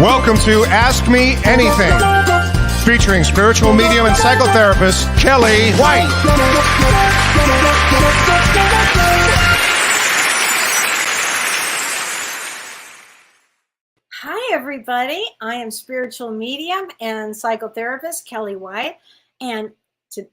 Welcome to Ask Me Anything, featuring spiritual medium and psychotherapist Kellee White. Hi, everybody. I am spiritual medium and psychotherapist Kellee White, and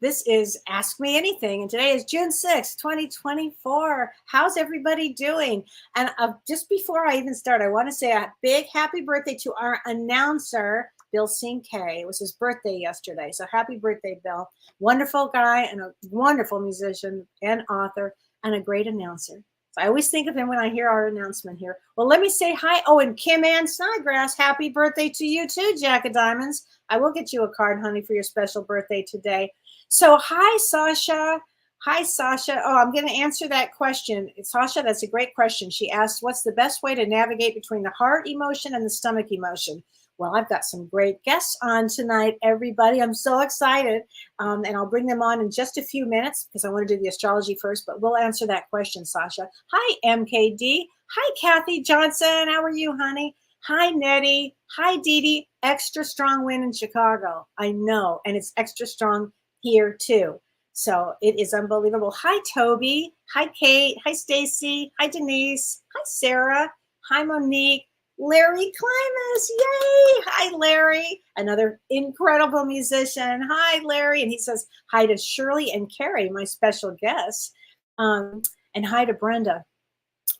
this is Ask Me Anything, and today is June 6th, 2024. How's everybody doing? And just before I even start, I want to say a big happy birthday to our announcer, Bill K. It was his birthday yesterday, so happy birthday, Bill. Wonderful guy and a wonderful musician and author and a great announcer. So I always think of him when I hear our announcement here. Well, let me say hi. Oh, and Kim Ann Snodgrass, happy birthday to you too, Jack of Diamonds. I will get you a card, honey, for your special birthday today. So hi, Sasha. Hi, Sasha. Oh, I'm going to answer that question. Sasha, that's a great question. She asked, what's the best way to navigate between the heart emotion and the stomach emotion? Well, I've got some great guests on tonight, everybody. I'm so excited. And I'll bring them on in just a few minutes because I want to do the astrology first, but we'll answer that question, Sasha. Hi, MKD. Hi, Kathy Johnson. How are you, honey? Hi, Nettie. Hi, Dee Dee. Extra strong wind in Chicago. I know. And it's extra strong here too. So it is unbelievable. Hi, Toby. Hi, Kate. Hi, Stacy. Hi, Denise. Hi, Sarah. Hi, Monique. Larry Climas. Yay. Hi, Larry. Another incredible musician. Hi, Larry. And he says hi to Shirley and Karie, my special guests. And hi to Brenda.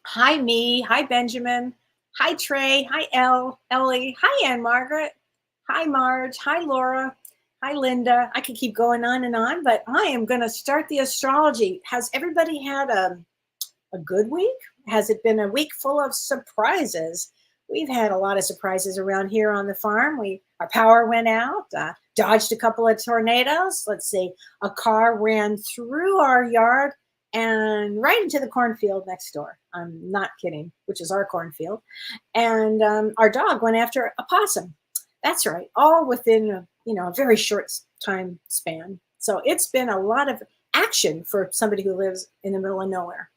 Hi, me. Hi, Benjamin. Hi, Trey. Hi, Ellie. Hi, Ann Margaret. Hi, Marge. Hi, Laura. Hi, Linda. I could keep going on, but I am going to start the astrology. Has everybody had a good week? Has it been a week full of surprises? We've had a lot of surprises around here on the farm. Our power went out, dodged a couple of tornadoes. Let's see, a car ran through our yard and right into the cornfield next door. I'm not kidding, which is our cornfield. And our dog went after a possum. That's right, all within a very short time span. So it's been a lot of action for somebody who lives in the middle of nowhere.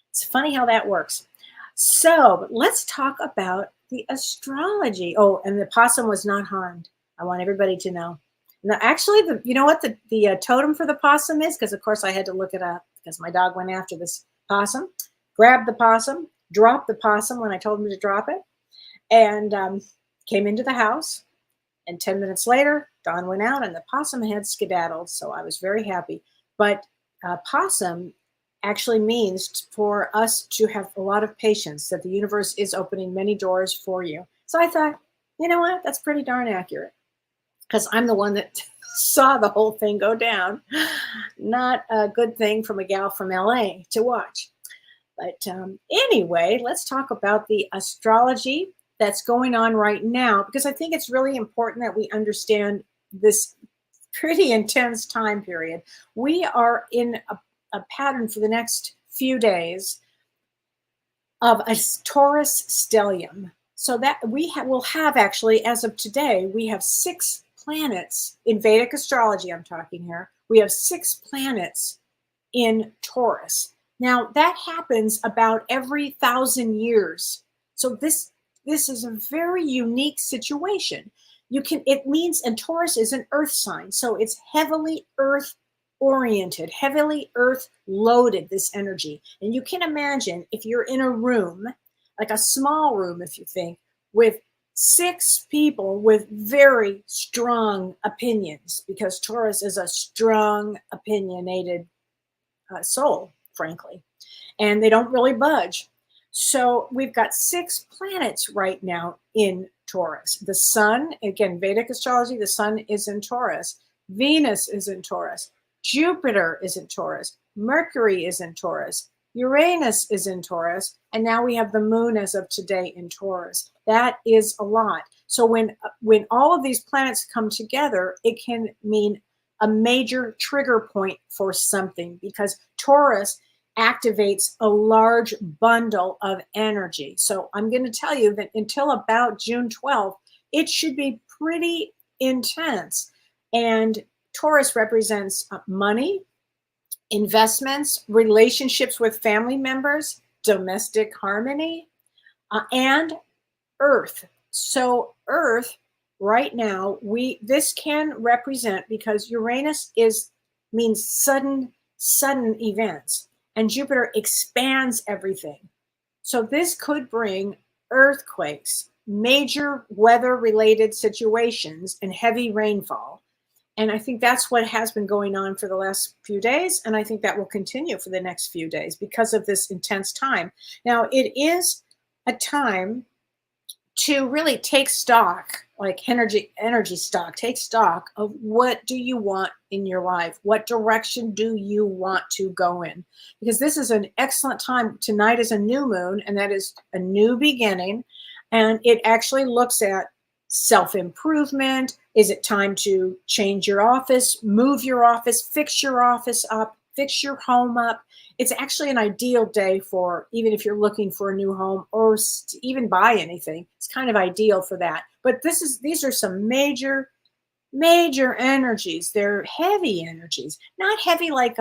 It's funny how that works. So let's talk about the astrology. Oh, and the possum was not harmed. I want everybody to know. Now, actually, you know what the totem for the possum is? Because, of course, I had to look it up because my dog went after this possum, grabbed the possum, dropped the possum when I told him to drop it, and came into the house. And 10 minutes later, Dawn went out and the possum had skedaddled. So I was very happy. But possum actually means for us to have a lot of patience, that the universe is opening many doors for you. So I thought, you know what? That's pretty darn accurate because I'm the one that saw the whole thing go down. Not a good thing from a gal from LA to watch. But anyway, let's talk about the astrology that's going on right now, because I think it's really important that we understand this pretty intense time period. We are in a pattern for the next few days of a Taurus stellium. So that will have actually, as of today, we have 6 planets in Vedic astrology. I'm talking here. We have 6 planets in Taurus. Now that happens about every 1,000 years. So this is a very unique situation. It means, and Taurus is an earth sign, so it's heavily earth oriented, heavily earth loaded, this energy. And you can imagine if you're in a room, like a small room, if you think, with 6 people with very strong opinions, because Taurus is a strong, opinionated soul, frankly, and they don't really budge. So we've got 6 planets right now in Taurus. The sun, again, Vedic astrology, the sun is in Taurus. Venus is in Taurus. Jupiter is in Taurus. Mercury is in Taurus. Uranus is in Taurus. And now we have the moon as of today in Taurus. That is a lot. So when all of these planets come together, it can mean a major trigger point for something, because Taurus activates a large bundle of energy. So I'm going to tell you that until about June 12th, it should be pretty intense. And Taurus represents money, investments, relationships with family members, domestic harmony, and earth. So Earth right now, this can represent, because Uranus means sudden events, and Jupiter expands everything. So this could bring earthquakes, major weather related situations, and heavy rainfall. And I think that's what has been going on for the last few days. And I think that will continue for the next few days because of this intense time. Now, it is a time to really take stock, like energy stock, take stock of what do you want in your life? What direction do you want to go in? Because this is an excellent time. Tonight is a new moon, and that is a new beginning. And it actually looks at self-improvement. Is it time to change your office, move your office, fix your office up, fix your home up? It's actually an ideal day for, even if you're looking for a new home or even buy anything, it's kind of ideal for that. But these are some major energies. They're heavy energies, not heavy like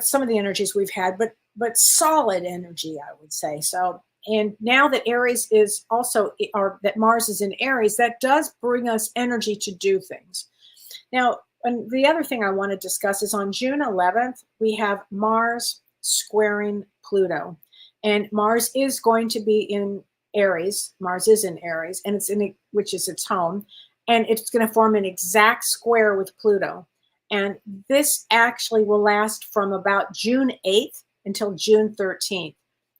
some of the energies we've had, but solid energy, I would say. So, and now that Aries is also, or that Mars is in Aries, that does bring us energy to do things. Now, and the other thing I want to discuss is on June 11th, we have Mars squaring Pluto. And Mars is going to be in Aries. Mars is in Aries, and which is its home. And it's going to form an exact square with Pluto. And this actually will last from about June 8th until June 13th.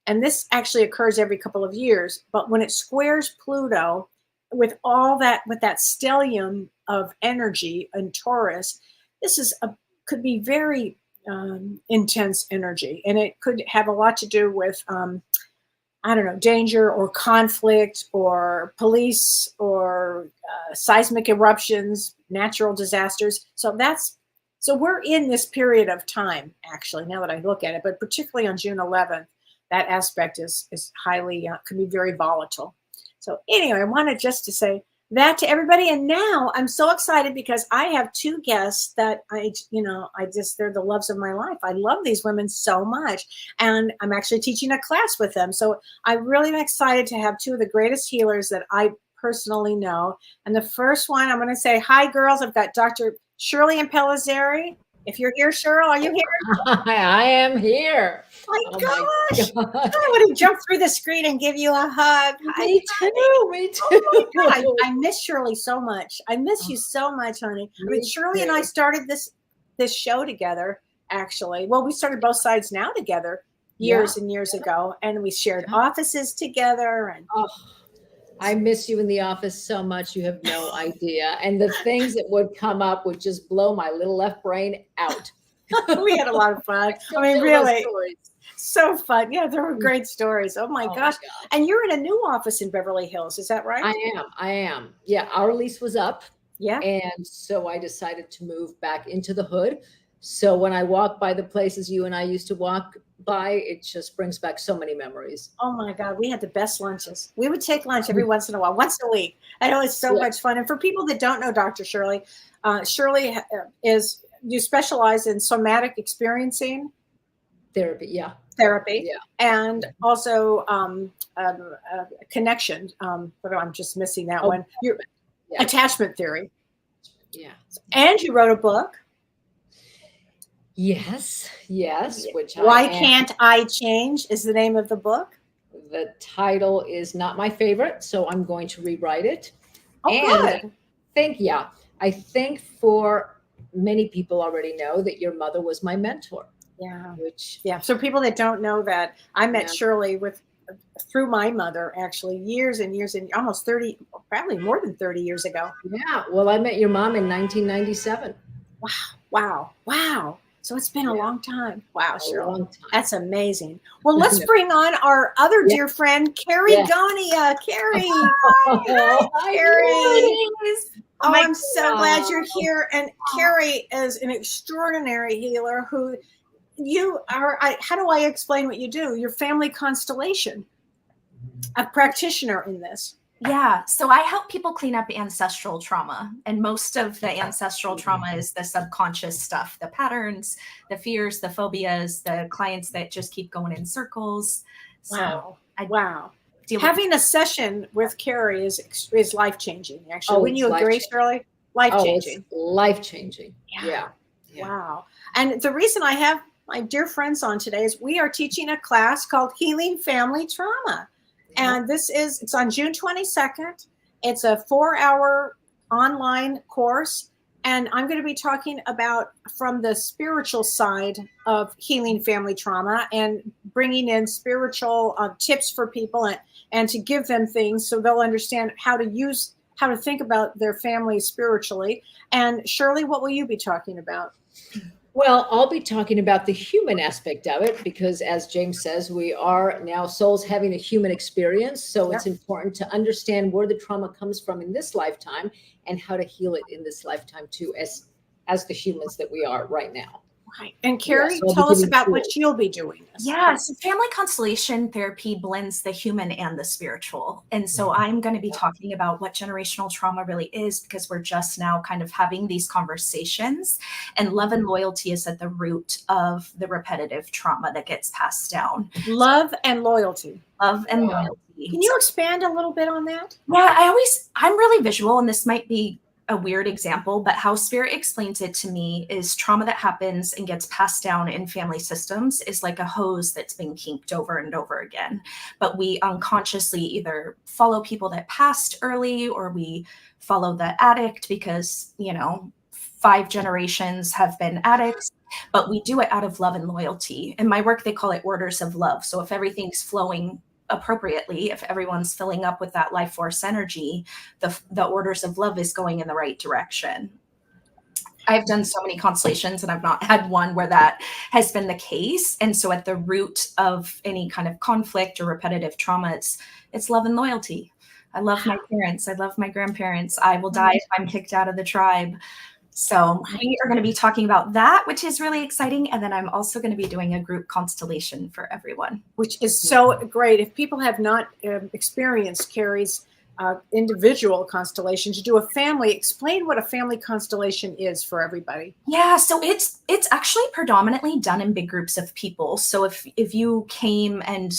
And this actually occurs every couple of years. But when it squares Pluto, with all that, with that stellium of energy in Taurus, this could be very intense energy. And it could have a lot to do with, I don't know, danger or conflict or police or seismic eruptions, natural disasters. So we're in this period of time, actually, now that I look at it, but particularly on June 11th, that aspect is highly, can be very volatile. So anyway, I wanted just to say that to everybody. And now I'm so excited because I have two guests that they're the loves of my life. I love these women so much. And I'm actually teaching a class with them. So I really am excited to have two of the greatest healers that I personally know. And the first one, I'm going to say, hi, girls. I've got Dr. Shirley Impellizerri. If you're here, Cheryl, are you here? I am here. My gosh. I want to jump through the screen and give you a hug. Me too. Oh my God. I miss Shirley so much. I miss you so much, honey. I mean, Shirley and I started this show together, actually. Well, we started Both Sides Now together years and years ago, and we shared offices together. And I miss you in the office so much. You have no idea. And the things that would come up would just blow my little left brain out. We had a lot of fun. I mean, really, so fun. Yeah, there were great stories. Oh my gosh. And you're in a new office in Beverly Hills. Is that right? I am. Yeah, our lease was up. Yeah. And so I decided to move back into the hood. So when I walk by the places you and I used to walk by, it just brings back so many memories. Oh my God, we had the best lunches. We would take lunch every once in a while, once a week. I know it's so much fun. And for people that don't know Dr. Shirley, Shirley you specialize in somatic experiencing therapy. Yeah. Therapy. Yeah. And also connection. But I'm just missing that one. Attachment theory. Yeah. And you wrote a book. Yes. Why Can't I Change is the name of the book. The title is not my favorite, so I'm going to rewrite it. Good. I think for many people already know that your mother was my mentor. Yeah. So people that don't know that, I met Shirley through my mother, actually, years and years and almost 30, probably more than 30 years ago. Yeah. Well, I met your mom in 1997. Wow. So it's been a long time. Wow, Shirley. That's amazing. Well, let's bring on our other dear friend, Karie Gonia. Karie. Hi, Karie. Oh, I'm so glad you're here. And Karie is an extraordinary healer who you are. How do I explain what you do? Your family constellation, a practitioner in this. Yeah. So I help people clean up ancestral trauma. And most of the ancestral trauma is the subconscious stuff, the patterns, the fears, the phobias, the clients that just keep going in circles. Wow. deal with. Having a session with Karie is life changing. Actually, Oh, wouldn't you it's agree, life-changing. Shirley? Life Oh, changing. it's life-changing. Yeah. Wow. And the reason I have my dear friends on today is we are teaching a class called Healing Family Trauma. And it's on June 22nd. It's a 4-hour online course. And I'm going to be talking about from the spiritual side of healing family trauma and bringing in spiritual tips for people and to give them things so they'll understand how to think about their family spiritually. And Shirley, what will you be talking about? Well, I'll be talking about the human aspect of it because, as James says, we are now souls having a human experience. So it's important to understand where the trauma comes from in this lifetime and how to heal it in this lifetime too, as the humans that we are right now. Right. And Karie, So tell us about what you'll be doing. Yeah, so family constellation therapy blends the human and the spiritual. And so I'm going to be talking about what generational trauma really is because we're just now kind of having these conversations. And love and loyalty is at the root of the repetitive trauma that gets passed down. Love and loyalty. Love and loyalty. Can you expand a little bit on that? Yeah, I'm really visual, and this might be a weird example, but how spirit explains it to me is trauma that happens and gets passed down in family systems is like a hose that's being kinked over and over again. But we unconsciously either follow people that passed early or we follow the addict because, 5 generations have been addicts, but we do it out of love and loyalty. In my work, they call it orders of love. So if everything's flowing appropriately, if everyone's filling up with that life force energy, the orders of love is going in the right direction. I've done so many constellations and I've not had one where that has been the case. And so at the root of any kind of conflict or repetitive trauma, it's love and loyalty. I love my parents. I love my grandparents. I will die if I'm kicked out of the tribe. So we are going to be talking about that, which is really exciting. And then I'm also going to be doing a group constellation for everyone. Which is so great. If people have not experienced Karie's individual constellation, to do a family, explain what a family constellation is for everybody. Yeah, so it's actually predominantly done in big groups of people. So if you came and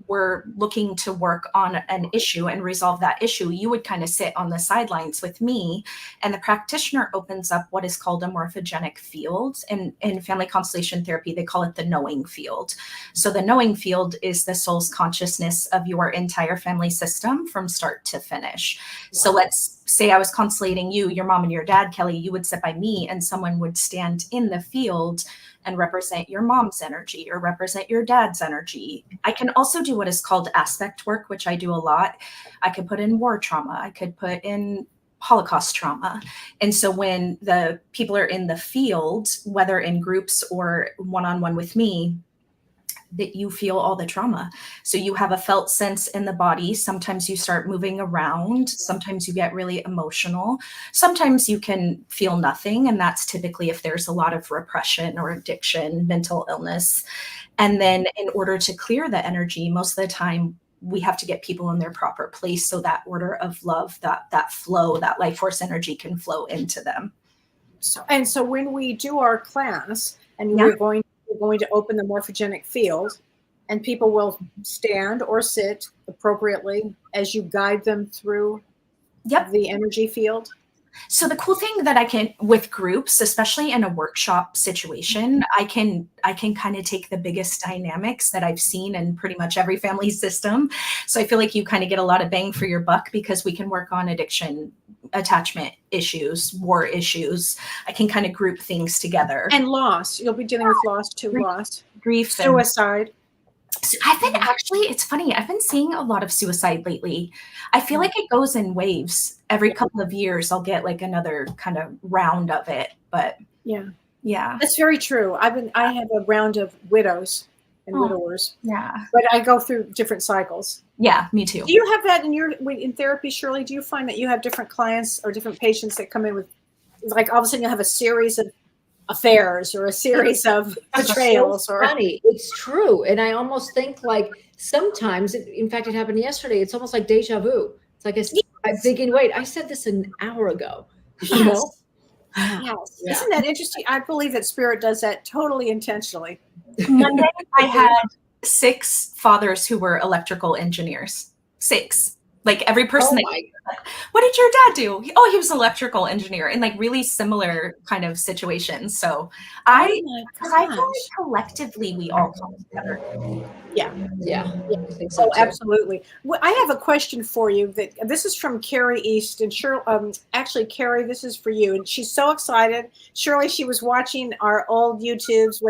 were looking to work on an issue and resolve that issue, you would kind of sit on the sidelines with me, and the practitioner opens up what is called a morphogenic field. And in family constellation therapy, they call it the knowing field. So the knowing field is the soul's consciousness of your entire family system from start to finish. So let's say I was constellating you, your mom and your dad, Kellee, you would sit by me and someone would stand in the field and represent your mom's energy or represent your dad's energy. I can also do what is called aspect work, which I do a lot. I could put in war trauma. I could put in Holocaust trauma. And so when the people are in the field, whether in groups or one-on-one with me, that you feel all the trauma. So you have a felt sense in the body. Sometimes you start moving around. Sometimes you get really emotional. Sometimes you can feel nothing. And that's typically if there's a lot of repression or addiction, mental illness. And then in order to clear the energy, most of the time we have to get people in their proper place. So that order of love, that flow, that life force energy can flow into them. So when we do our class and we're going to open the morphogenic field, and people will stand or sit appropriately as you guide them through the energy field. So the cool thing that I can, with groups, especially in a workshop situation, I can kind of take the biggest dynamics that I've seen in pretty much every family system. So I feel like you kind of get a lot of bang for your buck because we can work on addiction, attachment issues, war issues. I can kind of group things together. And loss. You'll be dealing with loss too. Loss. Grief. Suicide. I've been it's funny. I've been seeing a lot of suicide lately. I feel like it goes in waves. Every couple of years, I'll get like another kind of round of it. But yeah, that's very true. I have a round of widows and widowers. Yeah, but I go through different cycles. Yeah, me too. Do you have that in therapy, Shirley? Do you find that you have different clients or different patients that come in with, like, all of a sudden you have a series of affairs or a series of betrayals? So funny. It's true. And I almost think like sometimes, in fact, it happened yesterday. It's almost like deja vu. It's like I'm thinking, wait, I said this an hour ago. You know? Yes. Isn't that interesting? I believe that spirit does that totally intentionally. Monday, I had 6 fathers who were electrical engineers. 6. Like every person what did your dad do? Oh, he was an electrical engineer, in like really similar kind of situations. So I feel like collectively we all come together. Yeah. I think so Oh, too. absolutely. Well, I have a question for you. This is from Karie East, and actually, Karie, this is for you. And she's so excited. Shirley, she was watching our old YouTubes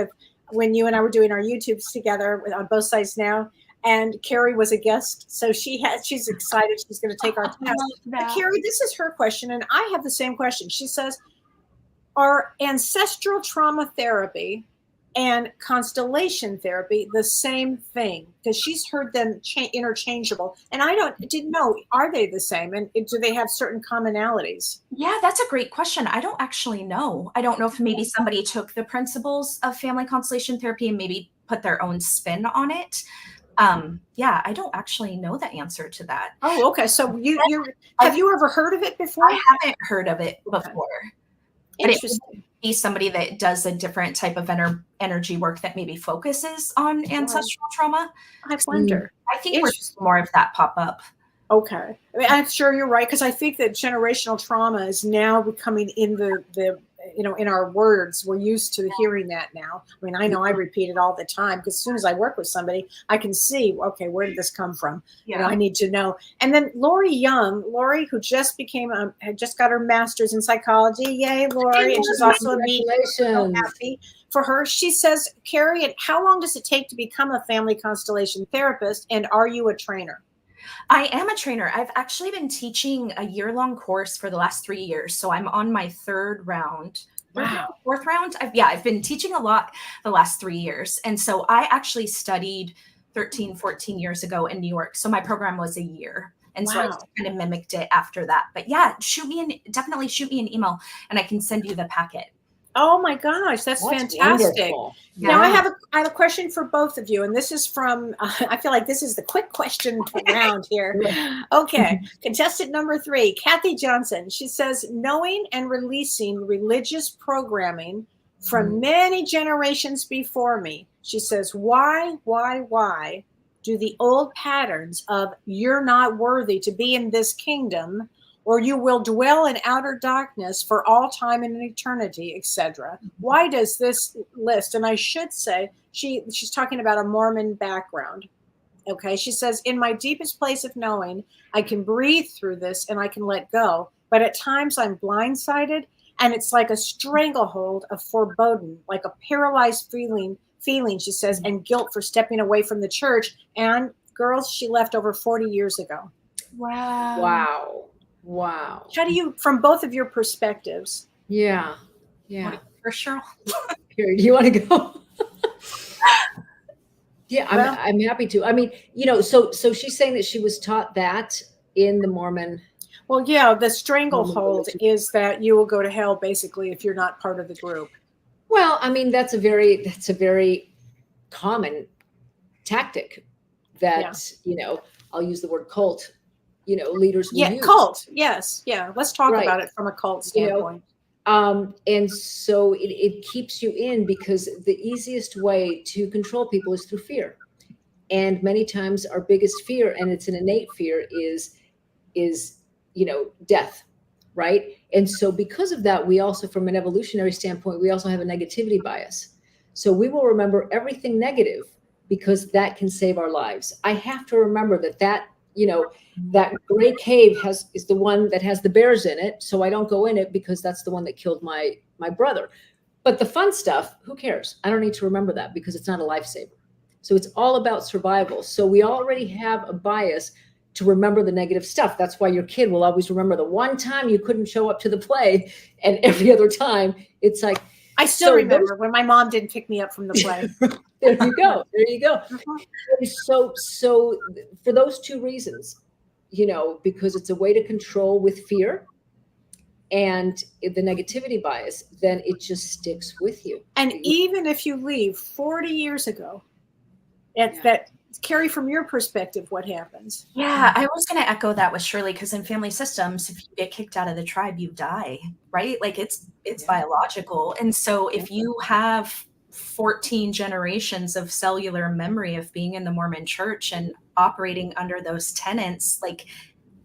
when you and I were doing our YouTubes together on both sides now. And Karie was a guest, so she's excited. She's going to take our test. But Karie, this is her question, and I have the same question. She says, "Are ancestral trauma therapy and constellation therapy the same thing?" Because she's heard them interchangeable, and I didn't know, are they the same, and do they have certain commonalities? Yeah, that's a great question. I don't actually know. I don't know if maybe somebody took the principles of family constellation therapy and maybe put their own spin on it. Yeah, I don't actually know the answer to that. Oh, okay. So have you ever heard of it before? I haven't heard of it before. But it would be somebody that does a different type of energy work that maybe focuses on ancestral trauma. I wonder. I think we're seeing more of that pop up. Okay. I mean, I'm sure you're right, because I think that generational trauma is now becoming in in our words. We're used to hearing that now. I mean, I know I repeat it all the time, because as soon as I work with somebody, I can see, okay, where did this come from? Yeah. I need to know. And then Lori Young, who just had just got her master's in psychology. Yay, Lori. And she's also a medium. So happy for her. She says, "Karie, how long does it take to become a family constellation therapist? And are you a trainer?" I am a trainer. I've actually been teaching a year-long course for the last 3 years. So I'm on my 3rd round. Wow. 4th round. I've been teaching a lot the last 3 years. And so I actually studied 13, 14 years ago in New York. So my program was a year. And so I just kind of mimicked it after that. But yeah, definitely shoot me an email and I can send you the packet. Oh my gosh, that's fantastic. Wonderful. Now I have a question for both of you, and this is from, I feel like this is the quick question round here. Okay, contestant number 3, Kathy Johnson. She says, "Knowing and releasing religious programming from many generations before me." She says, why do the old patterns of "you're not worthy to be in this kingdom," or "you will dwell in outer darkness for all time and eternity," etc. Why does this list? And I should say, she's talking about a Mormon background. Okay, she says, "In my deepest place of knowing, I can breathe through this and I can let go. But at times I'm blindsided, and it's like a stranglehold of foreboding, like a paralyzed feeling," she says, "and guilt for stepping away from the church." And girls, she left over 40 years ago. Wow. How do you, from both of your perspectives? Yeah. For sure. Here, do you want to go? Yeah, I'm happy to. I mean, so she's saying that she was taught that in the Mormon. Well, yeah, the stranglehold is that you will go to hell, basically, if you're not part of the group. Well, I mean, that's a very common tactic that, I'll use the word cult, leaders will use. Cult. Yes. Yeah. Let's talk about it from a cult standpoint. And so it keeps you in, because the easiest way to control people is through fear. And many times our biggest fear, and it's an innate fear, is death. Right. And so because of that, we also, from an evolutionary standpoint, we also have a negativity bias. So we will remember everything negative because that can save our lives. I have to remember that gray cave is the one that has the bears in it. So I don't go in it because that's the one that killed my brother. But the fun stuff, who cares? I don't need to remember that because it's not a lifesaver. So it's all about survival. So we already have a bias to remember the negative stuff. That's why your kid will always remember the one time you couldn't show up to the play, and every other time it's like, I still remember when my mom didn't pick me up from the play. There you go. So for those two reasons, because it's a way to control with fear and the negativity bias, then it just sticks with you. And even if you leave 40 years ago, that Karie, from your perspective, what happens? Yeah, I was going to echo that with Shirley, because in family systems, if you get kicked out of the tribe, you die, right? Like it's biological. And so if you have 14 generations of cellular memory of being in the Mormon church and operating under those tenets, like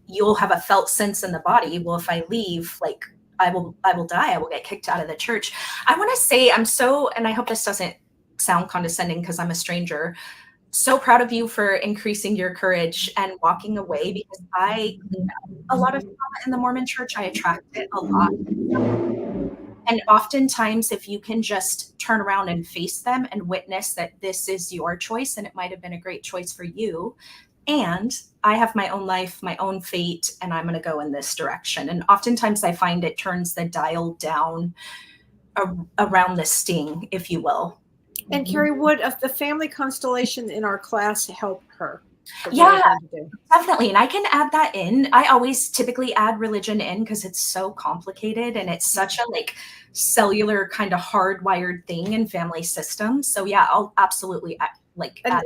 you'll have a felt sense in the body. Well, if I leave, like I will die. I will get kicked out of the church. I want to say and I hope this doesn't sound condescending because I'm a stranger, so proud of you for increasing your courage and walking away, because I cleaned up a lot of trauma in the Mormon church. I attracted a lot. And oftentimes, if you can just turn around and face them and witness that this is your choice, and it might have been a great choice for you, and I have my own life, my own fate, and I'm going to go in this direction. And oftentimes I find it turns the dial down around the sting, if you will. And Karie, would the family constellation in our class help her? Yeah, definitely. And I can add that in. I always typically add religion in because it's so complicated and it's such a like cellular kind of hardwired thing in family systems. So yeah, I'll absolutely add that.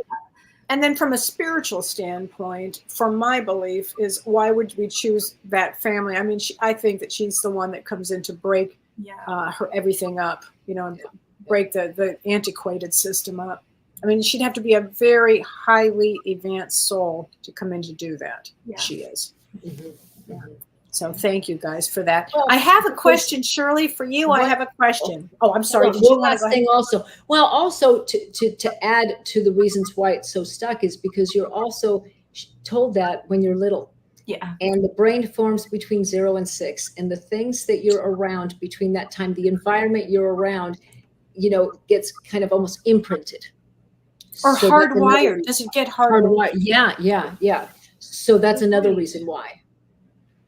And then from a spiritual standpoint, from my belief is, why would we choose that family? I mean, I think that she's the one that comes in to break her everything up, and break the antiquated system up. I mean, she'd have to be a very highly advanced soul to come in to do that. Yeah. She is. Mm-hmm. Yeah. So thank you guys for that. Well, I have a question, Shirley, for you. I have a question. Oh, I'm sorry. Did you last thing also? Well, also to add to the reasons why it's so stuck is because you're also told that when you're little. Yeah. And the brain forms between 0 and 6. And the things that you're around between that time, the environment you're around, gets kind of almost imprinted. Or so hardwired. Does it get hardwired? Yeah. So that's another reason why.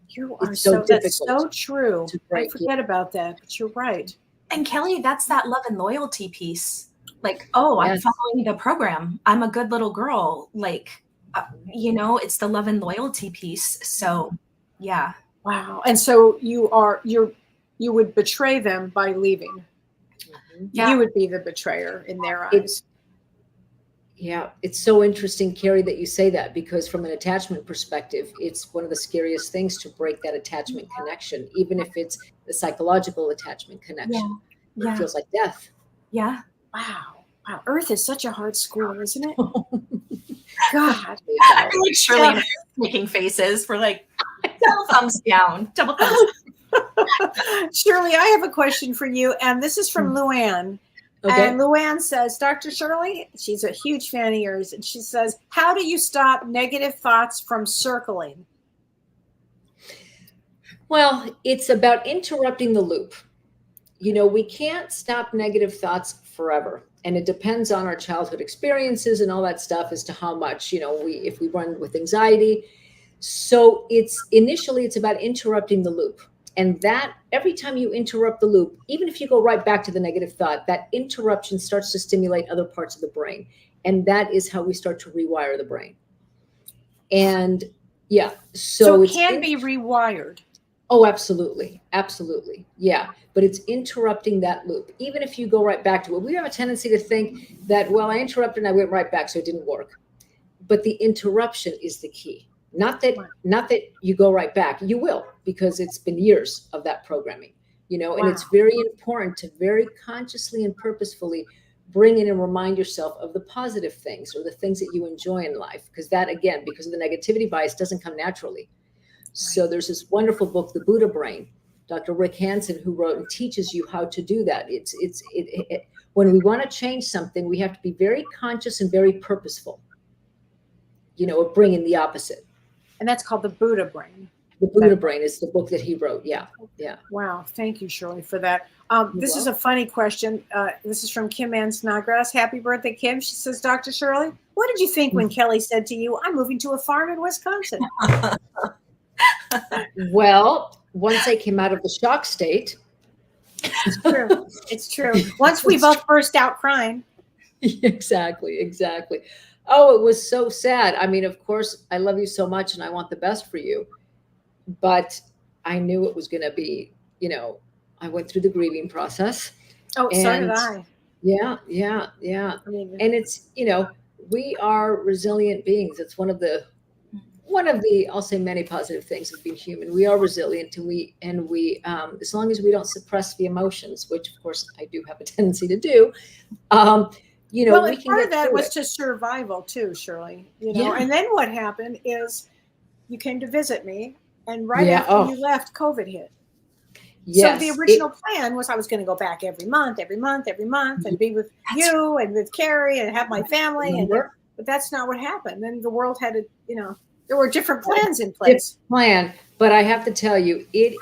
You are that's so true. I forget about that, but you're right. And Kellee, that's that love and loyalty piece. Like, I'm following the program. I'm a good little girl. Like, it's the love and loyalty piece. So, yeah. Wow. And so you would betray them by leaving. Mm-hmm. Yeah. You would be the betrayer in their eyes. Yeah, it's so interesting, Karie, that you say that, because from an attachment perspective, it's one of the scariest things to break that attachment connection, even if it's the psychological attachment connection. Yeah. It feels like death. Yeah. Wow. Earth is such a hard school, isn't it? God. I feel like Shirley making faces. We're like, double thumbs down. Double thumbs. Shirley, I have a question for you, and this is from Luann. Okay. And Luann says, Dr. Shirley, she's a huge fan of yours, and she says, how do you stop negative thoughts from circling? Well, it's about interrupting the loop. We can't stop negative thoughts forever. And it depends on our childhood experiences and all that stuff as to how much, if we run with anxiety. So initially it's about interrupting the loop. And that every time you interrupt the loop, even if you go right back to the negative thought, that interruption starts to stimulate other parts of the brain. And that is how we start to rewire the brain. And so it can be rewired. Oh, absolutely. Absolutely. Yeah. But it's interrupting that loop. Even if you go right back to it, we have a tendency to think that, I interrupted and I went right back, so it didn't work. But the interruption is the key. Not that you go right back. You will, because it's been years of that programming, and it's very important to very consciously and purposefully bring in and remind yourself of the positive things or the things that you enjoy in life. Because that, again, because of the negativity bias, doesn't come naturally. Right. So there's this wonderful book, The Buddha Brain, Dr. Rick Hanson, who wrote and teaches you how to do that. When we want to change something, we have to be very conscious and very purposeful, of bringing the opposite. And that's called The Buddha Brain. The Buddha Brain is the book that he wrote. Yeah. Wow. Thank you, Shirley, for that. This is a funny question. This is from Kim Ann Snodgrass. Happy birthday, Kim. She says, Dr. Shirley, what did you think when Kellee said to you, I'm moving to a farm in Wisconsin? Well, once I came out of the shock state. It's true. It's true. Once we both burst out crying. Exactly. Oh, it was so sad. I mean, of course, I love you so much and I want the best for you. But I knew it was going to be, I went through the grieving process. Oh, so did I. Yeah. And it's, we are resilient beings. It's one of the one of the, I'll say, many positive things of being human. We are resilient, and we as long as we don't suppress the emotions, which of course I do have a tendency to do, you know, Well, we and can part get of that through was it. to survival too, Shirley. You know, Yeah. and then what happened is you came to visit me, and right Yeah. after you left, COVID hit. So the Yes. original plan was I was going to go back every month, and be with you and with Karie and have my family. Remember? But that's not what happened. Then the world had to, you know, there were different plans in Different place. plan, but I have to tell you, it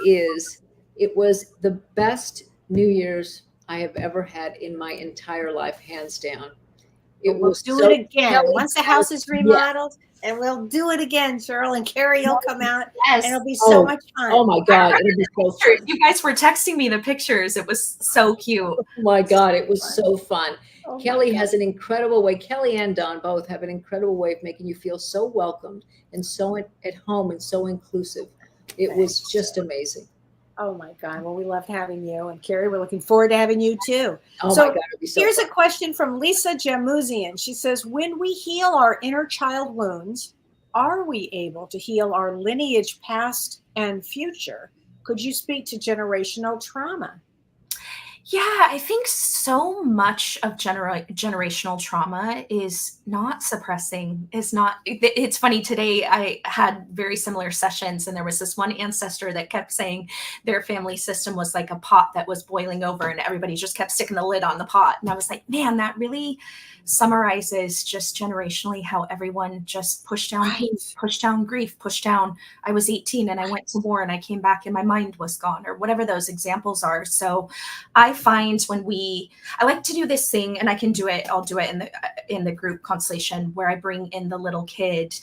was the best New Year's I have ever had in my entire life, hands down. It We'll was do so, it again Kellee, once the house is yeah. remodeled, and we'll do it again, Cheryl, and Karie will come out, Yes. and it'll be so much fun. Oh my God, it'll be so fun. You guys were texting me the pictures. It was so cute. Oh my God, it was so fun. Oh my Kellee God. has an incredible way. Kellee and Don both have an incredible way of making you feel so welcomed and so at home and so inclusive. It was just amazing. Oh my God. Well, we loved having you, and Karie, we're looking forward to having you too. Oh So my God, it'd be so here's fun. a question from Lisa Jamuzian. She says, when we heal our inner child wounds, are we able to heal our lineage, past and future? Could you speak to generational trauma? Yeah, I think so much of generational trauma is not suppressing, is not. It's funny, today I had very similar sessions, and there was this one ancestor that kept saying their family system was like a pot that was boiling over, and everybody just kept sticking the lid on the pot. And I was like, man, that really summarizes just generationally how everyone just pushed down pain, pushed down grief, pushed down, I was 18 and I went to war and I came back and my mind was gone, or whatever those examples are. So I find I like to do this thing, and I can do it, I'll do it in the group Constellation, where I bring in the little kid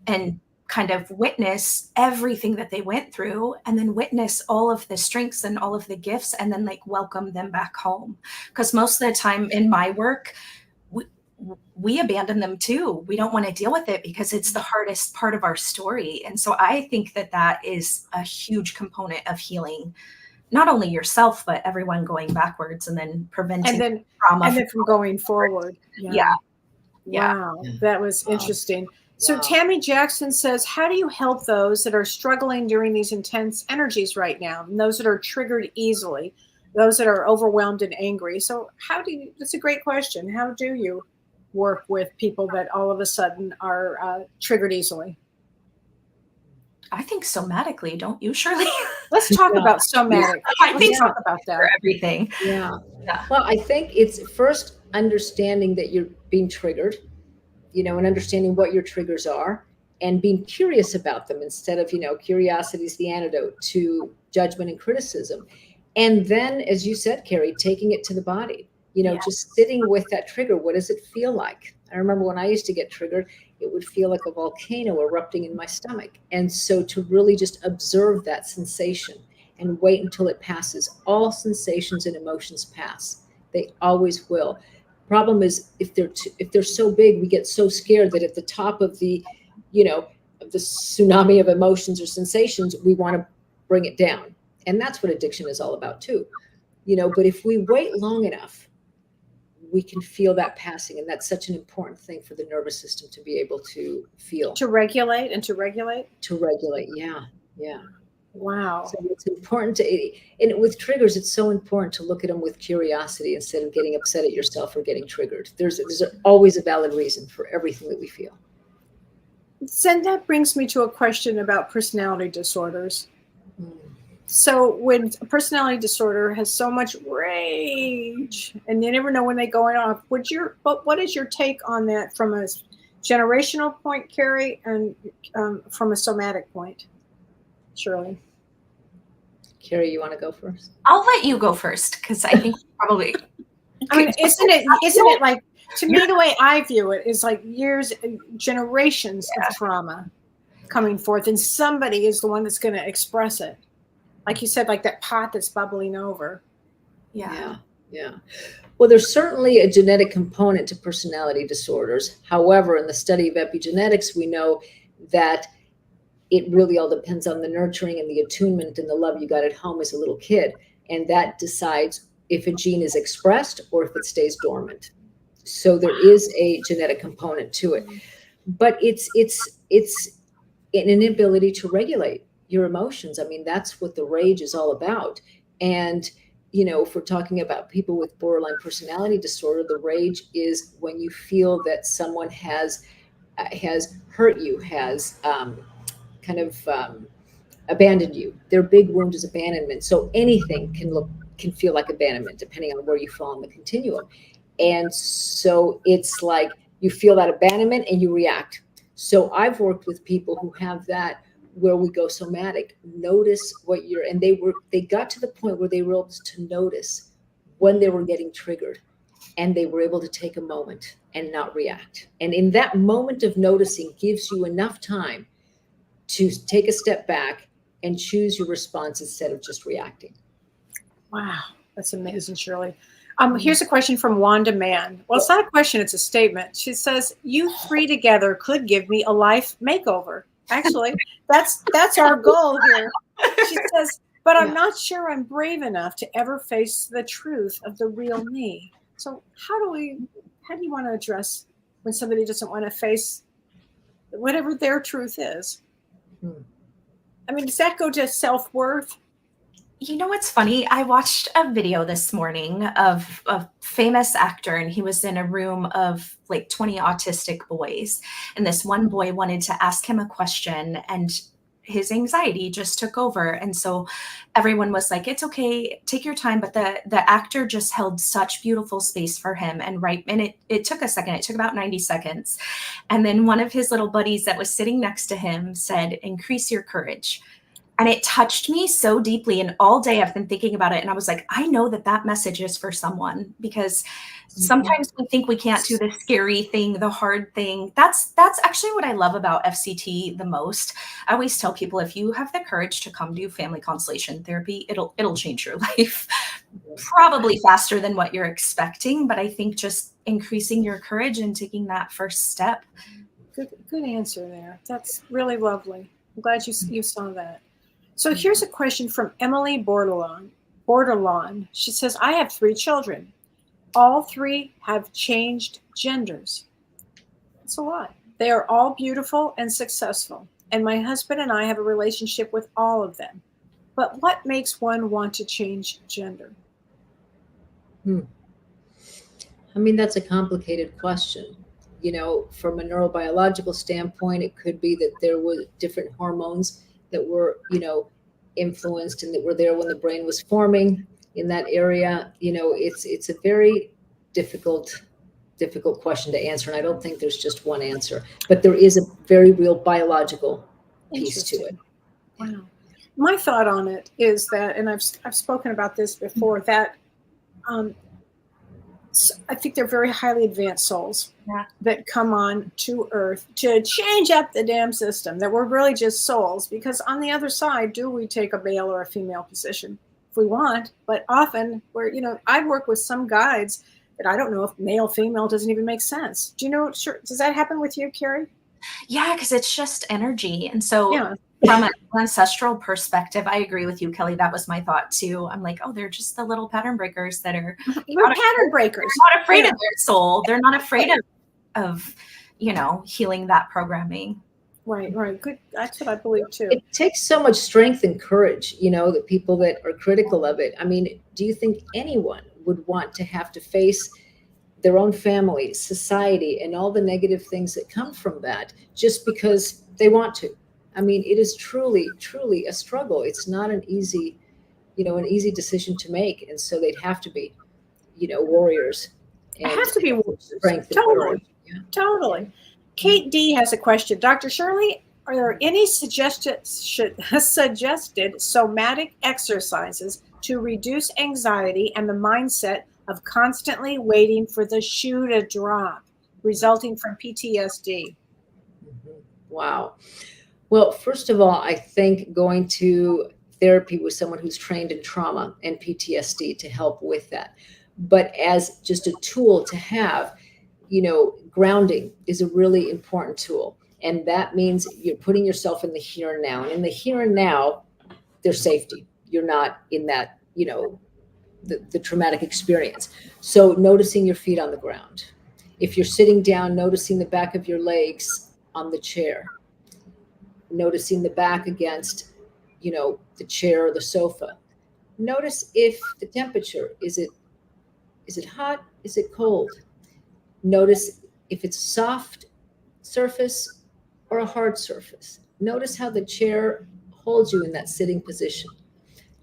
and kind of witness everything that they went through, and then witness all of the strengths and all of the gifts, and then like welcome them back home. Because most of the time in my work, we abandon them too. We don't want to deal with it because it's the hardest part of our story. And so I think that is a huge component of healing, not only yourself, but everyone going backwards, and then preventing trauma. And then from going forward. Yeah. Wow. That was interesting. So Tammy Jackson says, how do you help those that are struggling during these intense energies right now, and those that are triggered easily, those that are overwhelmed and angry? So that's a great question. How do you work with people that all of a sudden are triggered easily? I think somatically, don't you, Shirley? Let's talk about somatic. I think talk about that. For everything. Yeah. Well, I think it's first understanding that you're being triggered, and understanding what your triggers are, and being curious about them instead of, curiosity is the antidote to judgment and criticism. And then, as you said, Karie, taking it to the body, just sitting with that trigger. What does it feel like? I remember when I used to get triggered, it would feel like a volcano erupting in my stomach. And so to really just observe that sensation and wait until it passes. All sensations and emotions pass. They always will. Problem is, if they're so big, we get so scared that at the top of the, of the tsunami of emotions or sensations, we want to bring it down. And that's what addiction is all about too. But if we wait long enough, we can feel that passing. And that's such an important thing for the nervous system to be able to feel. To regulate. Yeah. Wow. So it's important and with triggers, it's so important to look at them with curiosity instead of getting upset at yourself or getting triggered. There's always a valid reason for everything that we feel. So that brings me to a question about personality disorders. So when a personality disorder has so much rage and you never know when they're going off, what is your take on that from a generational point, Karie, and from a somatic point, Shirley? Karie, you want to go first? I'll let you go first, because I think probably. I mean, isn't it like, to me, the way I view it is like generations of trauma coming forth, and somebody is the one that's going to express it. Like you said, like that pot that's bubbling over. Yeah. Well, there's certainly a genetic component to personality disorders. However, in the study of epigenetics, we know that it really all depends on the nurturing and the attunement and the love you got at home as a little kid. And that decides if a gene is expressed or if it stays dormant. So there is a genetic component to it. But it's an inability to regulate your emotions. I mean, that's what the rage is all about. And, if we're talking about people with borderline personality disorder, the rage is when you feel that someone has hurt you, has abandoned you. Their big wound is abandonment. So anything can feel like abandonment, depending on where you fall on the continuum. And so it's like you feel that abandonment and you react. So I've worked with people who have that, where we go somatic, notice and they got to the point where they were able to notice when they were getting triggered, and they were able to take a moment and not react. And in that moment of noticing gives you enough time to take a step back and choose your response instead of just reacting. Wow, that's amazing, Shirley. Here's a question from Wanda Mann. Well, it's not a question, it's a statement. She says, "You three together could give me a life makeover." Actually, that's our goal here. She says, "But I'm not sure I'm brave enough to ever face the truth of the real me." So how do you want to address when somebody doesn't want to face whatever their truth is? I mean, does that go to self-worth? You know what's funny? I watched a video this morning of a famous actor, and he was in a room of like 20 autistic boys. And this one boy wanted to ask him a question, and his anxiety just took over. And so everyone was like, "It's okay, take your time." But the actor just held such beautiful space for him. And it took a second. It took about 90 seconds. And then one of his little buddies that was sitting next to him said, "Increase your courage." And it touched me so deeply. And all day I've been thinking about it. And I was like, I know that message is for someone, because sometimes we think we can't do the scary thing, the hard thing. That's actually what I love about FCT the most. I always tell people, if you have the courage to come do family constellation therapy, it'll change your life probably faster than what you're expecting. But I think just increasing your courage and taking that first step. Good answer there. That's really lovely. I'm glad you saw that. So here's a question from Emily Bordelon. She says, "I have 3 children. All 3 have changed genders." That's a lot. They are all beautiful and successful, and my husband and I have a relationship with all of them. But what makes one want to change gender? I mean, that's a complicated question. From a neurobiological standpoint, it could be that there were different hormones that were, influenced and that were there when the brain was forming in that area. It's a very difficult question to answer. And I don't think there's just one answer, but there is a very real biological piece to it. Wow. My thought on it is that, and I've spoken about this before, that I think they're very highly advanced souls that come on to Earth to change up the damn system, that we're really just souls, because on the other side, do we take a male or a female position if we want? But often I've worked with some guides that I don't know if male, female doesn't even make sense. Do you know, does that happen with you, Karie? Yeah, because it's just energy. And so from an ancestral perspective, I agree with you, Kellee. That was my thought too. I'm like, oh, they're just the little pattern breakers that are pattern breakers. Not afraid of their soul. They're not afraid of healing that programming. Right. Good. That's what I believe too. It takes so much strength and courage, the people that are critical of it. I mean, do you think anyone would want to have to face their own family, society, and all the negative things that come from that just because they want to? I mean, it is truly, truly a struggle. It's not an easy decision to make. And so they'd have to be, warriors. And have to be warriors. Strength totally. Totally. Kate D has a question. Dr. Shirley, are there any suggested somatic exercises to reduce anxiety and the mindset of constantly waiting for the shoe to drop, resulting from PTSD? Wow. Well, first of all, I think going to therapy with someone who's trained in trauma and PTSD to help with that. But as just a tool to have, grounding is a really important tool. And that means you're putting yourself in the here and now. And in the here and now, there's safety. You're not in that, the traumatic experience. So noticing your feet on the ground. If you're sitting down, noticing the back of your legs on the chair. noticing the back against, the chair or the sofa. Notice if the temperature, is it hot? Is it cold? Notice if it's soft surface or a hard surface. Notice how the chair holds you in that sitting position.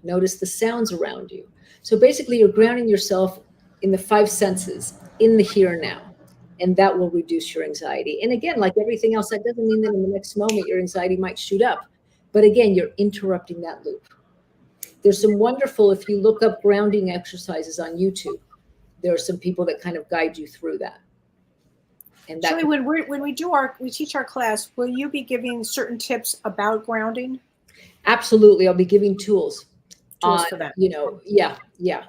Notice the sounds around you. So basically you're grounding yourself in the 5 senses, in the here and now, and that will reduce your anxiety. And again, like everything else, that doesn't mean that in the next moment your anxiety might shoot up. But again, you're interrupting that loop. There's some wonderful, if you look up grounding exercises on YouTube, there are some people that kind of guide you through that. And that, Shirley, when we teach our class, will you be giving certain tips about grounding? absolutely, I'll be giving tools. For that. Yeah.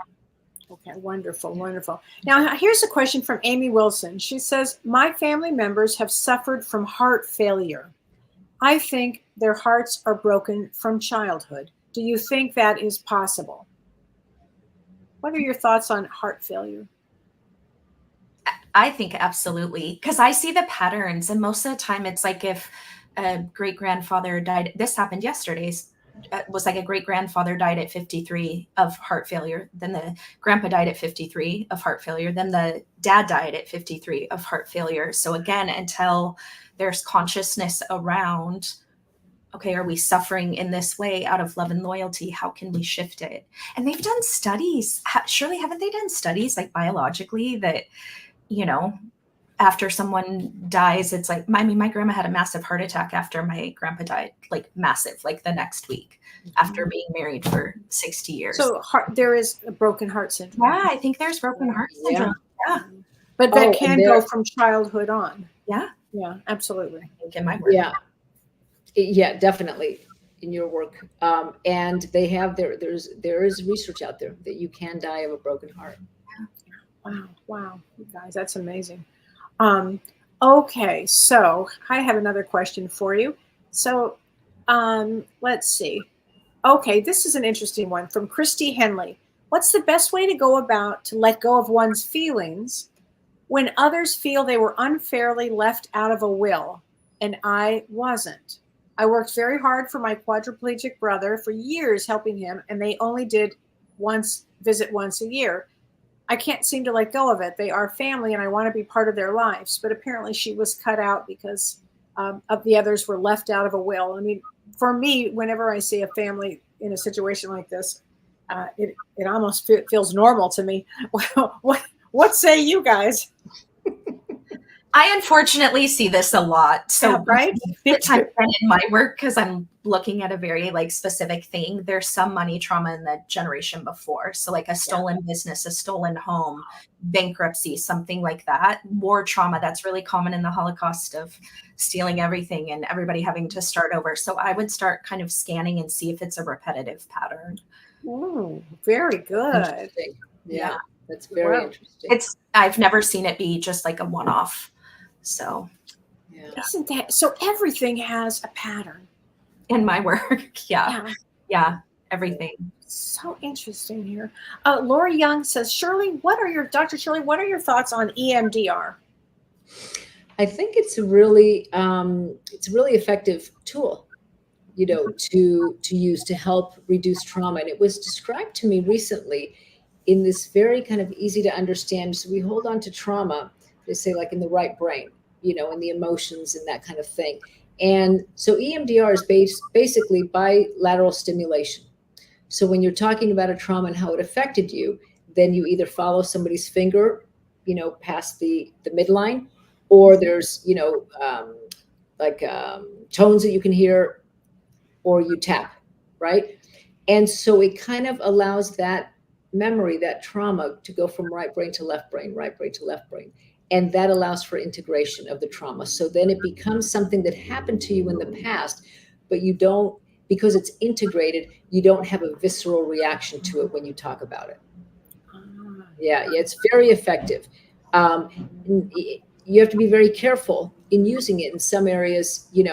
Okay, wonderful, wonderful. Now, here's a question from Amy Wilson. She says, my family members have suffered from heart failure. I think their hearts are broken from childhood. Do you think that is possible? What are your thoughts on heart failure? I think absolutely, because I see the patterns, and most of the time it's like if a great grandfather died. This happened yesterday. Was like a great grandfather died at 53 of heart failure. Then the grandpa died at 53 of heart failure. Then the dad died at 53 of heart failure. So again, until there's consciousness around, okay, are we suffering in this way out of love and loyalty? How can we shift it? And they've done studies. Surely, haven't they done studies like biologically that, after someone dies, it's like, my grandma had a massive heart attack after my grandpa died, like massive, like the next week after being married for 60 years. So there is a broken heart syndrome. Yeah, I think there's broken heart syndrome. Yeah. But that can go from childhood on. Yeah. Yeah, absolutely. I think in my work. Yeah, definitely in your work. And they have there is research out there that you can die of a broken heart. Wow, you guys, that's amazing. Okay, so I have another question for you. So let's see. Okay, this is an interesting one from Christy Henley. What's the best way to go about to let go of one's feelings when others feel they were unfairly left out of a will and I wasn't? I worked very hard for my quadriplegic brother for years helping him, and they only did visit once a year. I can't seem to let go of it. They are family and I want to be part of their lives. But apparently she was cut out because of the others were left out of a will. I mean, for me, whenever I see a family in a situation like this, it almost feels normal to me. What say you guys? I unfortunately see this a lot. So yeah, right? Big time in my work, because I'm looking at a very specific thing. There's some money trauma in the generation before. So like a stolen business, a stolen home, bankruptcy, something like that. War trauma, that's really common in the Holocaust, of stealing everything and everybody having to start over. So I would start kind of scanning and see if it's a repetitive pattern. Oh, very good. Yeah, that's very interesting. I've never seen it be just like a one-off. So isn't that so? Everything has a pattern in my work. Yeah, everything. So interesting here. Lori Young says, Dr. Shirley, what are your thoughts on EMDR? I think it's a really effective tool, to use to help reduce trauma. And it was described to me recently in this very kind of easy to understand. So we hold on to trauma, they say, like in the right brain, and the emotions and that kind of thing. And so EMDR is basically bilateral stimulation. So when you're talking about a trauma and how it affected you, then you either follow somebody's finger, past the midline, or there's, tones that you can hear, or you tap, right? And so it kind of allows that memory, that trauma, to go from right brain to left brain, right brain to left brain. And that allows for integration of the trauma. So then it becomes something that happened to you in the past, but you don't, because it's integrated, you don't have a visceral reaction to it when you talk about it. Yeah, it's very effective. You have to be very careful in using it. In some areas, you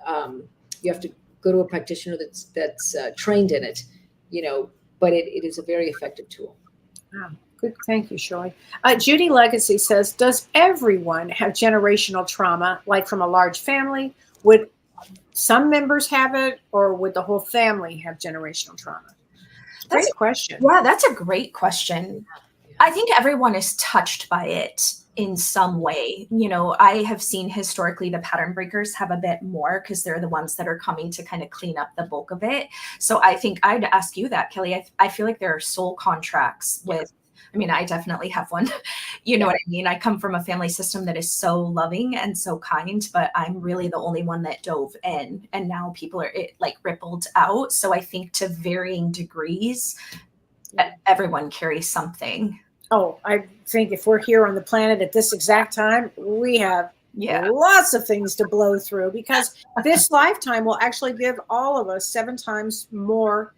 have to go to a practitioner that's trained in it, but it is a very effective tool. Wow. Good. Thank you, Shirley. Judy Legacy says, does everyone have generational trauma, like from a large family? Would some members have it, or would the whole family have generational trauma? Great question. Yeah, that's a great question. I think everyone is touched by it in some way. You know, I have seen historically the pattern breakers have a bit more because they're the ones that are coming to kind of clean up the bulk of it. So I think I'd ask you that, Kellee. I feel like there are soul contracts with, I mean, I definitely have one. You know what I mean? I come from a family system that is so loving and so kind, but I'm really the only one that dove in. And now people are like rippled out. So I think to varying degrees, everyone carries something. Oh, I think if we're here on the planet at this exact time, we have lots of things to blow through, because this lifetime will actually give all of us 7 times more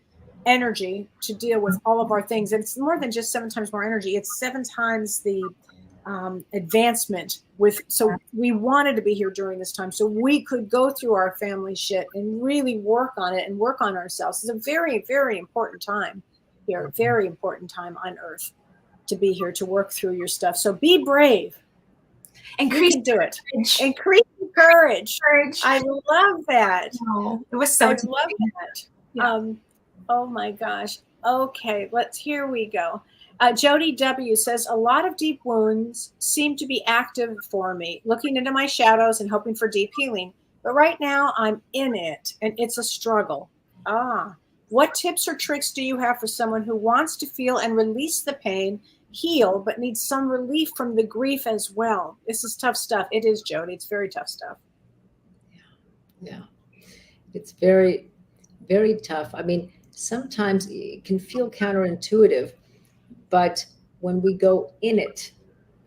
energy to deal with all of our things. And it's more than just 7 times more energy. It's 7 times the advancement with, so we wanted to be here during this time so we could go through our family shit and really work on it and work on ourselves. It's a very, very important time here, very important time on Earth to be here to work through your stuff. So be brave. Increase do it. Increase courage. I love that. Oh, it was so. I love that. Yeah. Oh my gosh. Okay, here we go. Jody W says, a lot of deep wounds seem to be active for me, looking into my shadows and hoping for deep healing. But right now I'm in it and it's a struggle. What tips or tricks do you have for someone who wants to feel and release the pain, heal, but needs some relief from the grief as well? This is tough stuff. It is, Jody. It's very tough stuff. Yeah. It's very, very tough. I mean, sometimes it can feel counterintuitive, but when we go in it,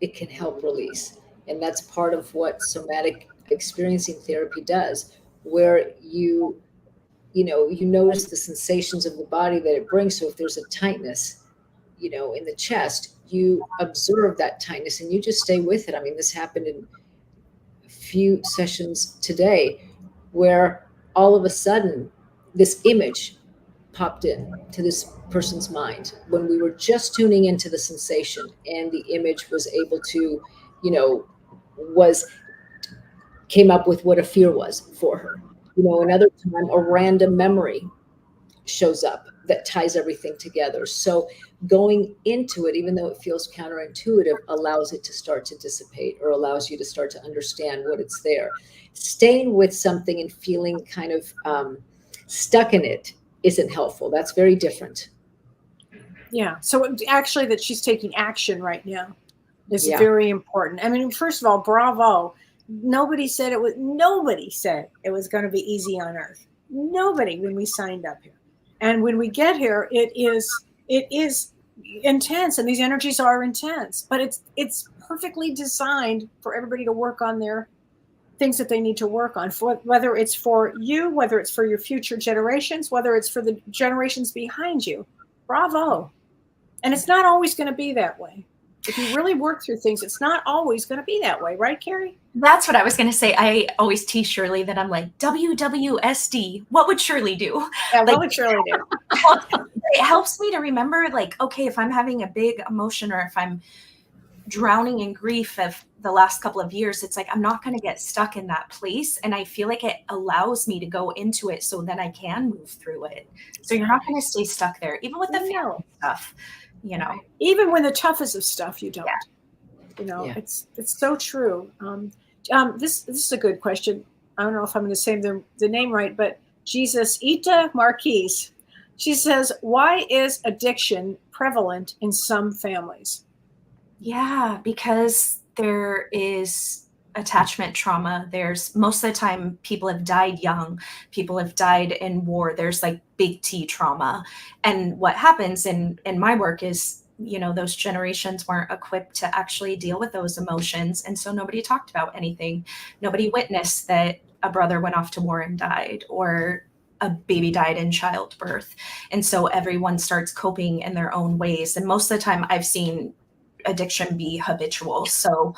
it can help release. And that's part of what somatic experiencing therapy does, where you notice the sensations of the body that it brings. So if there's a tightness, in the chest, you observe that tightness and you just stay with it. I mean, this happened in a few sessions today where all of a sudden this image popped in to this person's mind when we were just tuning into the sensation, and the image was able to, came up with what a fear was for her. Another time a random memory shows up that ties everything together. So going into it, even though it feels counterintuitive, allows it to start to dissipate, or allows you to start to understand what it's there. Staying with something and feeling kind of stuck in it isn't helpful. That's very different. Yeah. So actually that she's taking action right now is very important. I mean, first of all, bravo. Nobody said it was going to be easy on Earth. Nobody, when we signed up here. And when we get here, it is intense, and these energies are intense, but it's perfectly designed for everybody to work on their things that they need to work on, for whether it's for you, whether it's for your future generations, whether it's for the generations behind you. Bravo. And it's not always going to be that way. If you really work through things, it's not always going to be that way, right, Karie? That's what I was going to say. I always tease Shirley that I'm like, WWSD. What would Shirley do? Yeah, what would Shirley do? It helps me to remember, like, okay, if I'm having a big emotion, or if I'm drowning in grief of the last couple of years, it's like I'm not going to get stuck in that place. And I feel like it allows me to go into it so then I can move through it. So you're not going to stay stuck there, even with the family stuff. Even when the toughest of stuff, you don't. It's so true. This is a good question. I don't know if I'm going to say the name right, but Jesus Ita Marquise. She says, why is addiction prevalent in some families? Yeah, because there is attachment trauma. There's, most of the time, people have died young. People have died in war. There's like big T trauma. And what happens in my work is, those generations weren't equipped to actually deal with those emotions. And so nobody talked about anything. Nobody witnessed that a brother went off to war and died, or a baby died in childbirth. And so everyone starts coping in their own ways. And most of the time I've seen addiction be habitual. So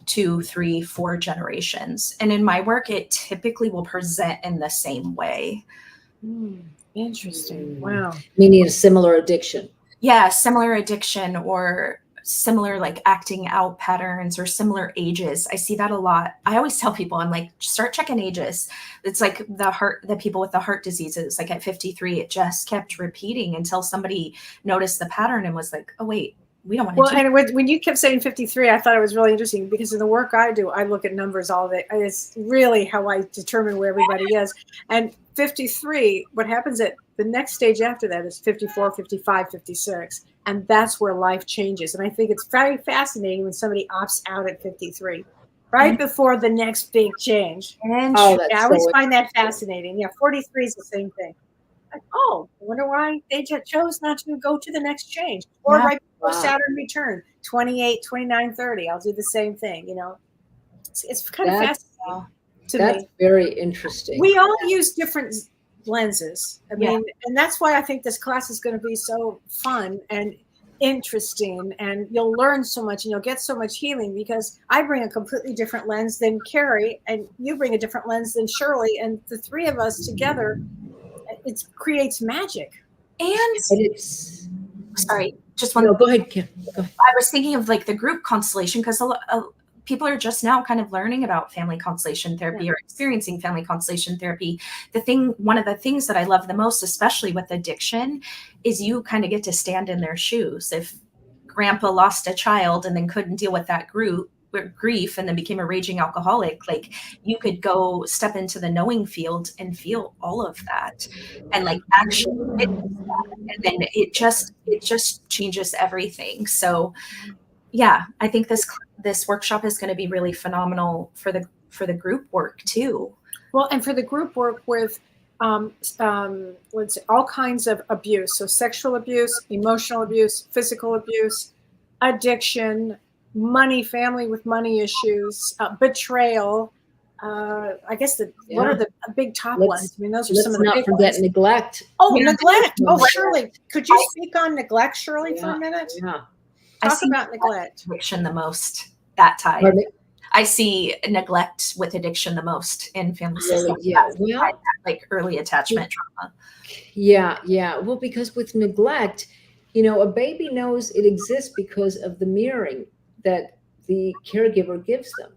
2, 3, 4 generations. And in my work, it typically will present in the same way. Interesting. Wow. Meaning a similar addiction. Yeah, similar addiction, or similar like acting out patterns or similar ages. I see that a lot. I always tell people, I'm like, start checking ages. It's like the people with the heart diseases, like at 53, it just kept repeating until somebody noticed the pattern and was like, oh wait, we don't want to Well, do and when you kept saying 53, I thought it was really interesting because in the work I do, I look at numbers all day. It's really how I determine where everybody is. And 53, what happens at the next stage after that is 54, 55, 56. And that's where life changes. And I think it's very fascinating when somebody opts out at 53, right before the next big change. And Oh, that's I always so find that fascinating. Yeah, 43 is the same thing. Like, oh, I wonder why they just chose not to go to the next change. Or Yeah. right before Wow. Saturn return, 28, 29, 30. I'll do the same thing, you know. It's kind of fascinating to That's me. very interesting. We all use different lenses. I Yeah. mean, and that's why I think this class is going to be so fun and interesting, and you'll learn so much and you'll get so much healing because I bring a completely different lens than Karie, and you bring a different lens than Shirley, and the three of us together, it creates magic. And And it's, sorry, just one. no, go ahead, Kim. Go ahead. I was thinking of like the group constellation because people are just now kind of learning about family constellation therapy or experiencing family constellation therapy. One of the things that I love the most, especially with addiction, is you kind of get to stand in their shoes. If grandpa lost a child and then couldn't deal with that grief and then became a raging alcoholic, like you could go step into the knowing field and feel all of that and like actually witness that. And then it just changes everything. So yeah, I think this workshop is going to be really phenomenal for the group work too. Well, and for the group work with let's say all kinds of abuse, so sexual abuse, emotional abuse, physical abuse, addiction, money, family with money issues, betrayal. I guess what are the big top ones? I mean, those are some of the big Let's not forget ones. neglect. Oh, Yeah. neglect. Oh, Shirley, could you speak on neglect, Shirley, for a minute? Yeah. Talk about neglect. Addiction the most, that type. Pardon me? I see neglect with addiction the most in family Really? systems. Yeah. That's Well, like early attachment trauma. yeah. Well, because with neglect, a baby knows it exists because of the mirroring that the caregiver gives them.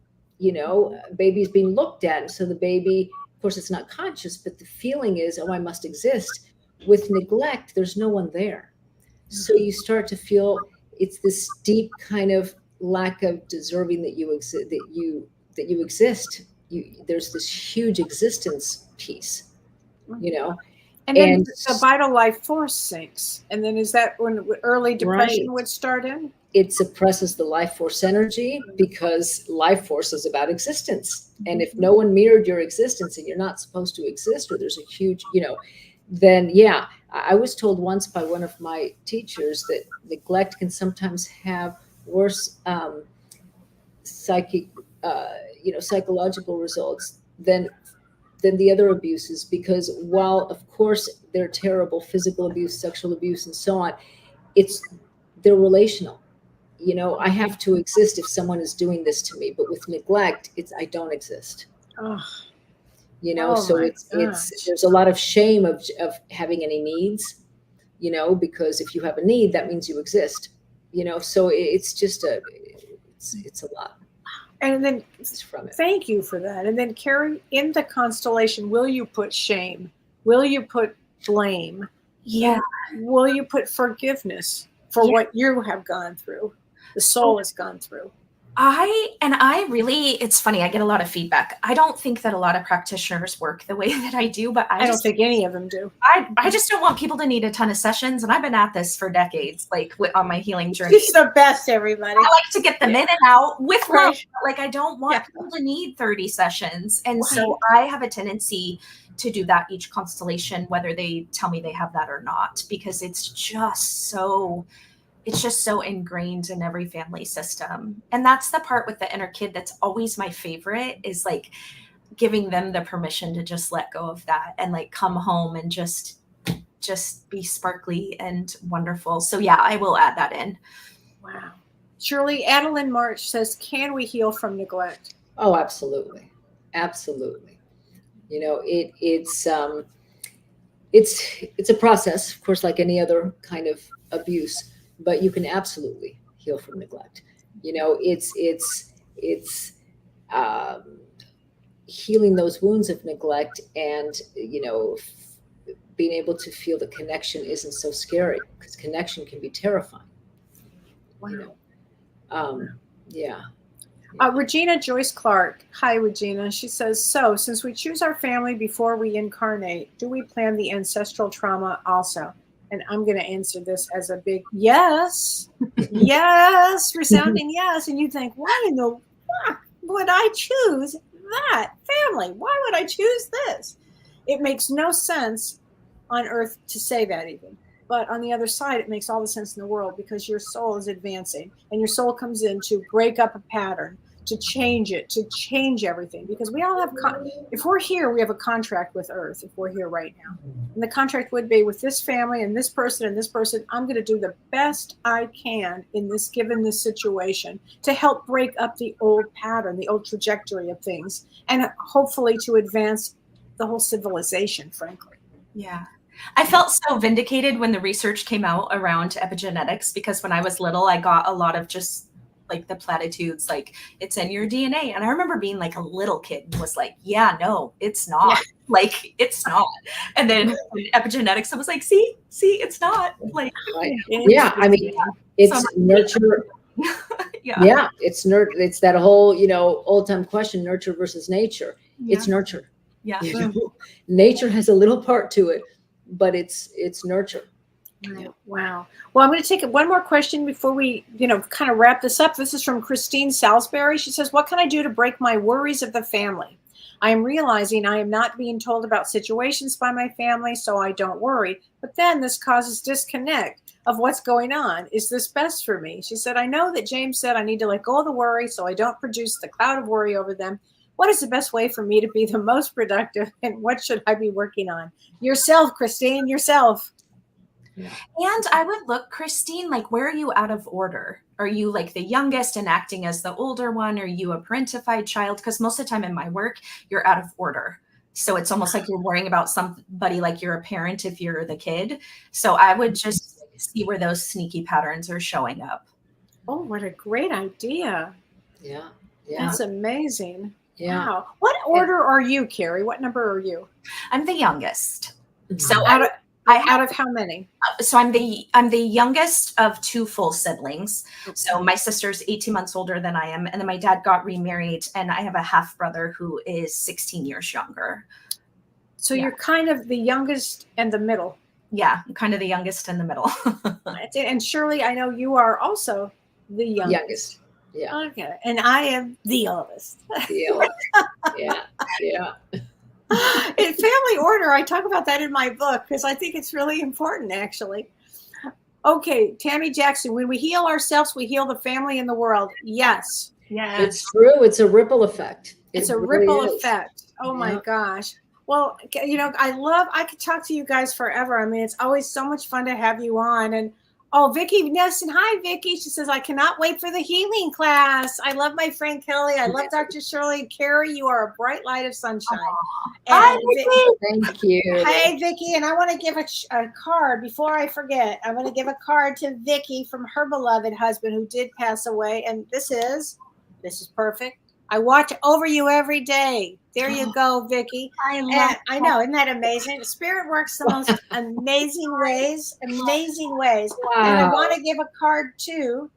Baby's being looked at. And so the baby, of course, it's not conscious, but the feeling is, oh, I must exist. With neglect, there's no one there. So you start to feel it's this deep kind of lack of deserving that you exist, that you exist. There's this huge existence piece, And then the vital life force sinks. And then is that when early depression would start in? It suppresses the life force energy because life force is about existence. And if no one mirrored your existence and you're not supposed to exist, or there's a huge, then yeah. I was told once by one of my teachers that neglect can sometimes have worse psychological results than the other abuses, because while of course they're terrible, physical abuse, sexual abuse, and so on, they're relational. I have to exist if someone is doing this to me, but with neglect, I don't exist. Oh. So there's a lot of shame of having any needs, because if you have a need, that means you exist, so it's just it's a lot. And then from it. Thank you for that. And then Karie, in the constellation, will you put shame? Will you put blame? Yeah. Will you put forgiveness for what you have gone through? The soul has gone through. It's funny, I get a lot of feedback. I don't think that a lot of practitioners work the way that I do, but I don't think any of them do. I just don't want people to need a ton of sessions. And I've been at this for decades, like on my healing journey. It's the best, everybody. I like to get them in and out with love. Like I don't want people to need 30 sessions. And so I have a tendency to do that each constellation, whether they tell me they have that or not, because it's just so ingrained in every family system. And that's the part with the inner kid that's always my favorite, is like giving them the permission to just let go of that and like come home and just be sparkly and wonderful. So yeah, I will add that in. Wow. Shirley, Adeline March says, can we heal from neglect? Oh, absolutely. Absolutely. It's a process, of course, like any other kind of abuse, but you can absolutely heal from neglect. You know, it's healing those wounds of neglect, and, you know, being able to feel the connection isn't so scary, because connection can be terrifying. Wow. You know? Yeah. Regina Joyce Clark. Hi, Regina. She says, so since we choose our family before we incarnate, do we plan the ancestral trauma also? And I'm going to answer this as a big yes. Yes, resounding yes. And you think, why in the fuck would I choose that family? Why would I choose this? It makes no sense on earth to say that even. But on the other side, it makes all the sense in the world, because your soul is advancing, and your soul comes in to break up a pattern, to change it, to change everything. Because we all have, if we're here, we have a contract with Earth, if we're here right now. And the contract would be with this family and this person and this person, I'm going to do the best I can in this, given this situation, to help break up the old pattern, the old trajectory of things, and hopefully to advance the whole civilization, frankly. Yeah. I felt so vindicated when the research came out around epigenetics, because when I was little, I got a lot of just like the platitudes, like it's in your DNA. And I remember being like a little kid and was like, yeah, no, it's not. Yeah. Like, it's not. And then epigenetics, I was like, see, it's not. Like, yeah, I mean, it's nurture. Yeah, it's it's that whole, you know, old time question, nurture versus nature. Yeah. It's nurture. Yeah. You know? Nature has a little part to it, but it's nurture. Yeah. Wow. Well, I'm going to take one more question before we, kind of wrap this up. This is from Christine Salisbury. She says, what can I do to break my worries of the family? I am realizing I am not being told about situations by my family, so I don't worry. But then this causes disconnect of what's going on. Is this best for me? She said, I know that James said I need to let go of the worry so I don't produce the cloud of worry over them. What is the best way for me to be the most productive, and what should I be working on? Yourself, Christine, yourself. Yeah. And I would look, Christine, like, where are you out of order? Are you like the youngest and acting as the older one? Are you a parentified child? Because most of the time in my work, you're out of order. So it's almost like you're worrying about somebody like you're a parent if you're the kid. So I would just see where those sneaky patterns are showing up. Oh, what a great idea. Yeah. That's amazing. Yeah. Wow. What order are you, Karie? What number are you? I'm the youngest. Mm-hmm. So out of how many? So I'm the youngest of two full siblings. Okay. So my sister's 18 months older than I am. And then my dad got remarried, and I have a half brother who is 16 years younger. So you're kind of the youngest and the middle. Yeah, I'm kind of the youngest in the middle. And Shirley, I know you are also the youngest. Yeah. Okay. And I am the oldest. The oldest. Yeah. In family order, I talk about that in my book because I think it's really important, actually. Okay, Tammy Jackson, when we heal ourselves, we heal the family and the world. Yes. Yeah. It's true. It's a ripple effect. It's a ripple effect. Oh my gosh. Well, I could talk to you guys forever. I mean, it's always so much fun to have you on. And Vicki Nelson. Hi, Vicki. She says, I cannot wait for the healing class. I love my friend Kellee. I love Dr. Shirley. Karie, you are a bright light of sunshine. Hi, Vicki. Thank you. Hey, Vicki. And I want to give a card before I forget. I want to give a card to Vicki from her beloved husband who did pass away. And this is perfect. I watch over you every day. There you go, Vicki. I know, isn't that amazing? Spirit works the most amazing ways. Wow. And I want to give a card to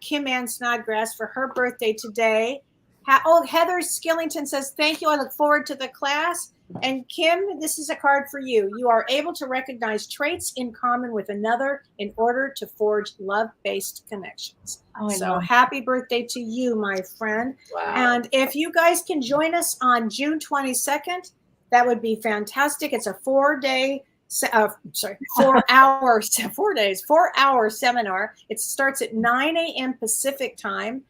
Kim Ann Snodgrass for her birthday today. Heather Skillington says, thank you. I look forward to the class. And Kim, this is a card for you. You are able to recognize traits in common with another in order to forge love-based connections. So happy birthday to you, my friend. Wow. And if you guys can join us on June 22nd, that would be fantastic. It's a 4-hour seminar. It starts at 9 a.m. Pacific time.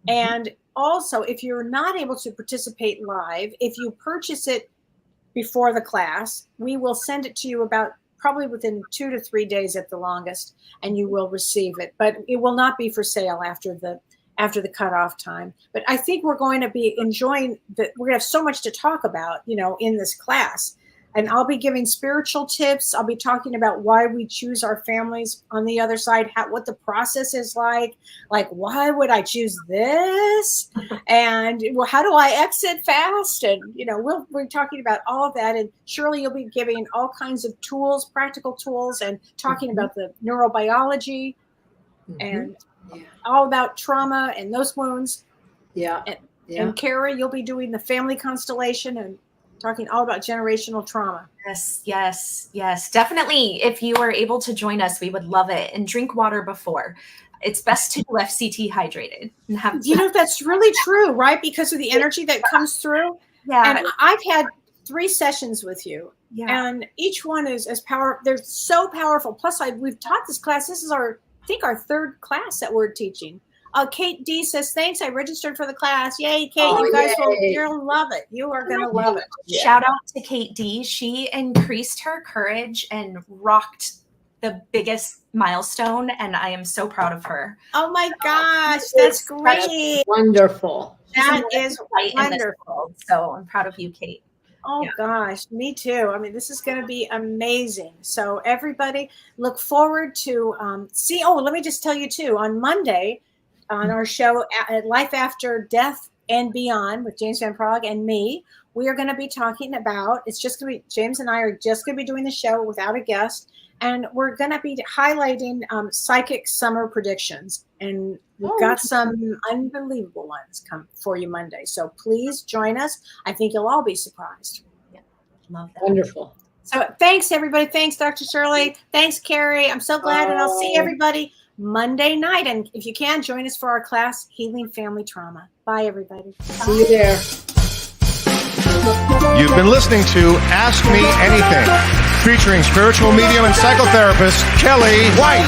And also, if you're not able to participate live, if you purchase it before the class, we will send it to you probably within 2 to 3 days at the longest, and you will receive it. But it will not be for sale after the cutoff time. But I think we're going to be enjoying we're going to have so much to talk about, in this class. And I'll be giving spiritual tips. I'll be talking about why we choose our families on the other side, what the process is like why would I choose this? And well, how do I exit fast? And, we're talking about all of that. And Shirley, you'll be giving all kinds of tools, practical tools, and talking about the neurobiology and all about trauma and those wounds. Yeah. And Karie, you'll be doing the family constellation and talking all about generational trauma. Yes. Definitely. If you are able to join us, we would love it. And drink water before. It's best to do FCT hydrated. And have that's really true, right? Because of the energy that comes through. Yeah. And I've had 3 sessions with you. Yeah. And each one is as powerful. They're so powerful. Plus, we've taught this class. This is our 3rd class that we're teaching. Kate D says, thanks. I registered for the class. Yay, Kate. You guys you'll love it. You are going to love it. Yeah. Shout out to Kate D. She increased her courage and rocked the biggest milestone. And I am so proud of her. Oh my gosh. That's great. That's wonderful. That is wonderful. So I'm proud of you, Kate. Oh gosh, me too. I mean, this is going to be amazing. So everybody look forward to let me just tell you too, on Monday, on our show at Life After Death and Beyond with James Van Prague and me, we are going to be talking about, it's just going to be, James and I are just going to be doing the show without a guest, and we're going to be highlighting psychic summer predictions, and we've got some unbelievable ones come for you Monday. So please join us. I think you'll all be surprised. Yeah, love that. Wonderful. So thanks everybody. Thanks Dr. Shirley. Thanks Karie. I'm so glad, and I'll see everybody Monday night. And if you can, join us for our class, Healing Family Trauma. Bye, everybody. See you there. You've been listening to Ask Me Anything, featuring spiritual medium and psychotherapist Kellee White.